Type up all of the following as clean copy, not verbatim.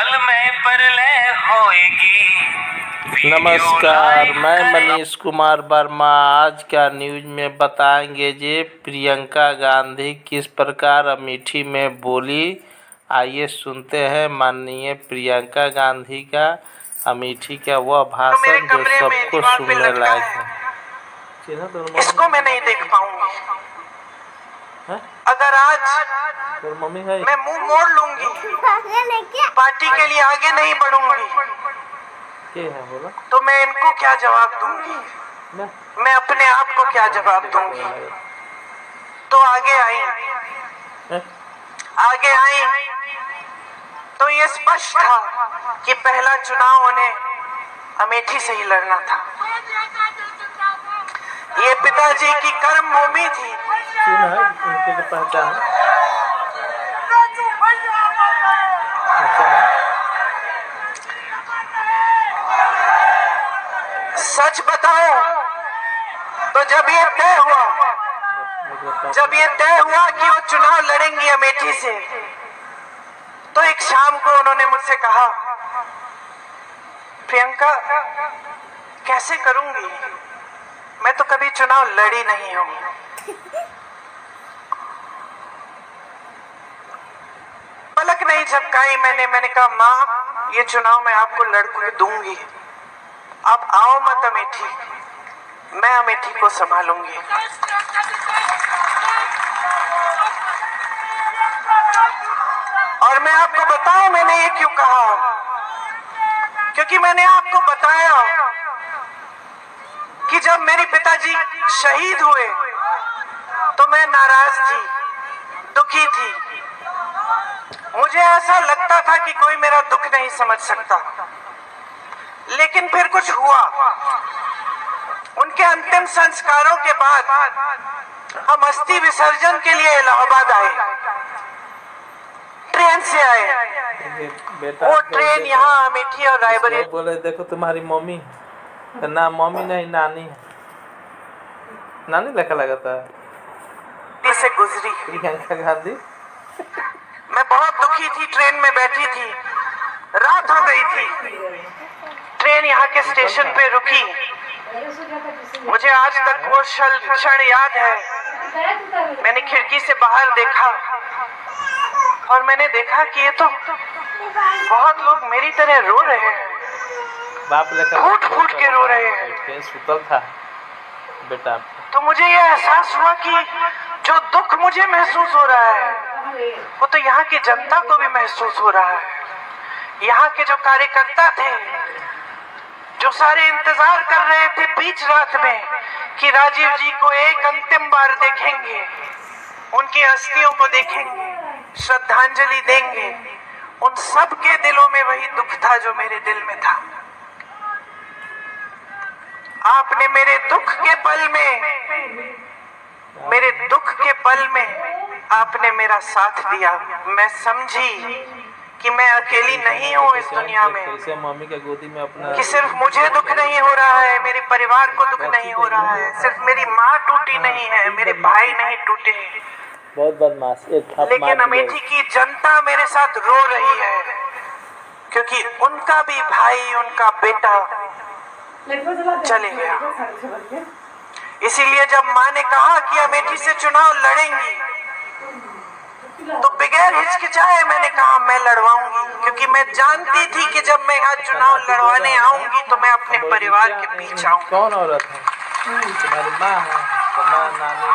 पल में प्रलय होएगी। नमस्कार, मैं मनीष कुमार वर्मा। आज का न्यूज में बताएंगे जे प्रियंका गांधी किस प्रकार अमेठी में बोली। आइए सुनते हैं माननीय प्रियंका गांधी का अमेठी का वह भाषण जो सबको सुनने लायक है। इसको मैं नहीं देख पाऊंगी। अगर आज मैं मुंह मोड़ लूंगी, पार्टी के लिए आगे नहीं बढ़ूंगी, तो मैं इनको क्या जवाब दूंगी? मैं अपने आप को क्या जवाब दूंगी? तो आगे आई तो ये स्पष्ट था कि पहला चुनाव उन्हें अमेठी से ही लड़ना था। ये पिताजी की कर्म भूमि थी। सच बताओ तो जब ये तय हुआ कि वो चुनाव लड़ेंगी अमेठी से, तो एक शाम को उन्होंने मुझसे कहा, प्रियंका कैसे करूंगी, मैं तो कभी चुनाव लड़ी नहीं हूं। पलक नहीं झपकाई मैंने कहा, माँ ये चुनाव मैं आपको लड़के दूंगी, आप आओ मत अमेठी, मैं अमेठी को संभालूंगी। और मैं आपको बताऊं मैंने ये क्यों कहा, क्योंकि मैंने आपको बताया कि जब मेरे पिताजी शहीद हुए तो मैं नाराज थी, दुखी थी। मुझे ऐसा लगता था कि कोई मेरा दुख नहीं समझ सकता। लेकिन फिर कुछ हुआ। उनके अंतिम संस्कारों के बाद हम अस्थि विसर्जन के लिए इलाहाबाद आए, ट्रेन से आए। वो ट्रेन यहाँ अमेठी और रायबरेली। बोले देखो तुम्हारी मम्मी ना, मम्मी नहीं नानी है, नानी लेखा लगता है से गुजरी। प्रियंका गांधी मैं बहुत दुखी थी, ट्रेन में बैठी थी, रात हो गई थी। ट्रेन यहाँ के स्टेशन पे रुकी। मुझे आज तक वो क्षण याद है। मैंने खिड़की से बाहर देखा और मैंने देखा कि ये तो बहुत लोग मेरी तरह रो रहे हैं, फूट के रो रहे हैं। सुतल था बेटा। तो मुझे ये एहसास हुआ कि जो दुख मुझे महसूस हो रहा है वो तो यहाँ की जनता को भी महसूस हो रहा है। यहाँ के जो कार्यकर्ता थे, जो सारे इंतजार कर रहे थे बीच रात में कि राजीव जी को एक अंतिम बार देखेंगे, उनकी अस्थियों को देखेंगे, श्रद्धांजलि देंगे, उन सब के दिलों में वही दुख था जो मेरे दिल में था। आपने मेरे दुख के पल में आपने मेरा साथ दिया। मैं समझी कि मैं अकेली नहीं हूँ इस दुनिया में, मम्मी के गोदी में अपना कि सिर्फ मुझे दुख नहीं हो रहा है, मेरे परिवार को दुख नहीं हो रहा है, सिर्फ मेरी माँ टूटी नहीं है, मेरे भाई नहीं टूटे हैं। बहुत बदमाश। लेकिन अमेठी की जनता मेरे साथ रो रही है, क्योंकि उनका भी भाई, उनका बेटा चले गया। इसीलिए जब माँ ने कहा कि अमेठी से चुनाव लड़ेंगी, तो बगैर हिचकिचाए मैंने कहा मैं लड़वाऊंगी, क्योंकि मैं जानती थी कि जब मैं यहाँ चुनाव लड़वाने आऊंगी तो मैं अपने परिवार के बीच आऊंगी। कौन औरत है? तुम्हारी माँ है, तुम्हारी नानी।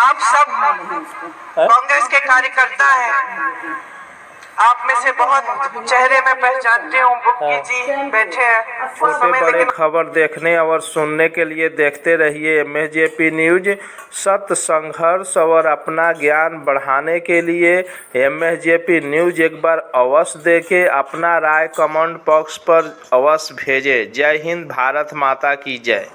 आप सब कांग्रेस के कार्यकर्ता हैं, आप में से बहुत चेहरे में पहचानते हूँ। बुक्की जी बैठे हैं। छोटे बड़े खबर देखने और सुनने के लिए देखते रहिए एमएसजेपी न्यूज। सत्य, संघर्ष और अपना ज्ञान बढ़ाने के लिए एमएसजेपी न्यूज एक बार अवश्य देखें। अपना राय कमेंट बॉक्स पर अवश्य भेजें। जय हिंद, भारत माता की जय।